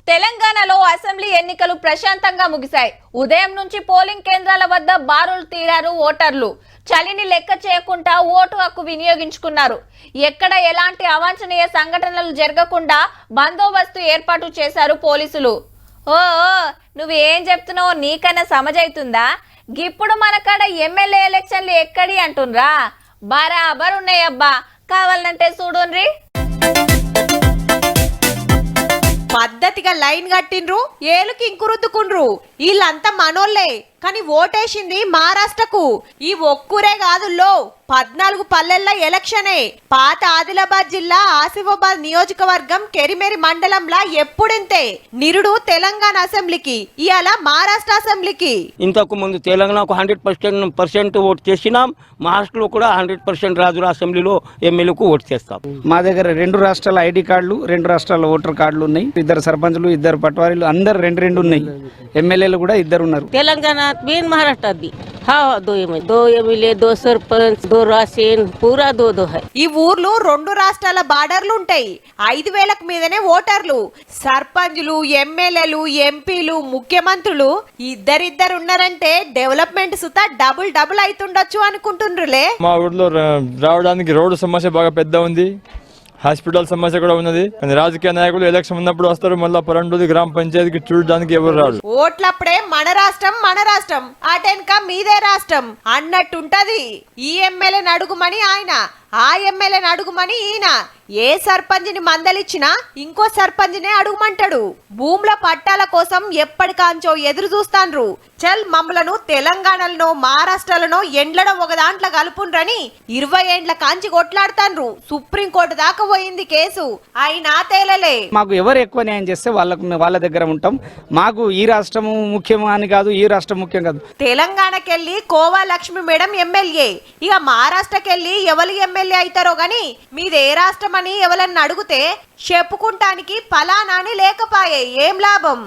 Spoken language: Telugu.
తెలంగాణలో అసెంబ్లీ ఎన్నికలు ప్రశాంతంగా ముగిశాయి. ఉదయం నుంచి పోలింగ్ కేంద్రాల వద్ద బారులు తీరారు ఓటర్లు. చలిని లెక్క చేయకుండా ఓటు హక్కు వినియోగించుకున్నారు. ఎక్కడ ఎలాంటి అవాంఛనీయ సంఘటనలు జరగకుండా బందోబస్తు ఏర్పాటు చేశారు పోలీసులు. ఓ నువ్వు ఏం చెప్తున్నావు, నీకన్నా సమజైతుందా? ఇప్పుడు మన కాడ ఎమ్మెల్యే ఎలక్షన్లు ఎక్కడి అంటున్రా, బరాబర్ ఉన్నాయబ్బా. కావాలంటే చూడుండ్రి. పద్ధతిగా లైన్ కట్టిండ్రు, ఏలుకి ఇంకురుద్దుకుండ్రు. వీళ్ళంతా మనోళ్లే, కానీ ఓటేసింది మహారాష్ట్రకు. ఈ ఒక్కూరే కాదు, 14 పల్లెల్లో ఎలక్షనే. పాత ఆదిలాబాద్ జిల్లా ఆసిఫాబాద్ నియోజకవర్గం కెరిమెరి మండలంలో ఎప్పుడింతే నిరుడు తెలంగాణ అసెంబ్లీకి, ఇవాళ మహారాష్ట్ర అసెంబ్లీకి. ఇంతకు ముందు తెలంగాణకు 100% ఓటు చేసినాం. మహారాష్ట్రలో కూడా 100% రాజుల అసెంబ్లీలో ఎమ్మెల్యేకు ఓటు చేస్తాం. మా దగ్గర 2 రాష్ట్రాల ఐడి కార్డులు, 2 రాష్ట్రాల ఓటర్ కార్డులు ఉన్నాయి. 2 సర్పంచులు, 2 పట్వారీలు, అందరు 2 ఉన్నాయి. ఎమ్మెల్యేలు కూడా 2 ఉన్నారు. तेलंगाना में महाराष्ट्र भी हाँ 2 एमएलए 2 सरपंच 2 राशन पूरा 2 है. ఈ ఊర్లు 2 రాష్ట్రాల బార్డర్లు ఉంటాయి. 5,000కు మీదనే ఓటర్లు. సర్పంచులు, ఎమ్మెల్యేలు, ఎంపీలు, ముఖ్యమంత్రులు ఇద్దరిద్దరు ఉన్నారంటే డెవలప్మెంట్ సుతా డబుల్ అవుతుండొచ్చు అనుకుంటుండ్రులే. మా ఊర్లో రావడానికి రోడ్డు సమస్య బాగా పెద్ద ఉంది. హాస్పిటల్ సమస్య కూడా ఉన్నది. కానీ రాజకీయ నాయకులు ఎలక్షన్ ఉన్నప్పుడు వస్తారు, మళ్ళీ పరండోది గ్రామ పంచాయతీకి చూడడానికి ఎవరు రాడు. ఓట్లప్పుడే మన రాష్ట్రం అటెన్క మీదే రాష్ట్రం అన్నట్టుంటది. ఈ ఎమ్మెల్యేని అడుగుమని ఆయన, ఆ ఎమ్మెల్యేని అడుగుమని ఈయన. ఏ సర్పంచ్ని మందలిచ్చినా ఇంకో సర్పంచ్నే అడుగుమంటాడు. భూముల పట్టాల కోసం ఎప్పటికాంచో ఎదురు చూస్తాన్రు. చల్ మమ్మలను తెలంగాణలో మహారాష్ట్రలో ఎండ్లడం ఒక దాంట్లో కలుపుండ్రని 20 ఏండ్ల కాంచి కొట్లాడుతాన్రు. సుప్రీంకోర్టు దాకా పోయింది కేసు, అయినా తేలలే. మాకు ఎవరు ఎక్కువ న్యాయం చేస్తే వాళ్ళ దగ్గర ఉంటాం. మాకు ఈ రాష్ట్రం ముఖ్యం అని కాదు, ఈ రాష్ట్రం ముఖ్యం కాదు. తెలంగాణకెళ్ళి కోవా లక్ష్మి మేడం ఎమ్మెల్యే, ఇక మహారాష్ట్రకెళ్ళి ఎవరు ఎమ్మెల్యే అవుతారో గాని మీదే రాష్ట్రం అని ఎవరన్నా అడిగితే చెప్పుకుంటానికి ఫలానాని లేకపాయే. ఏం లాభం?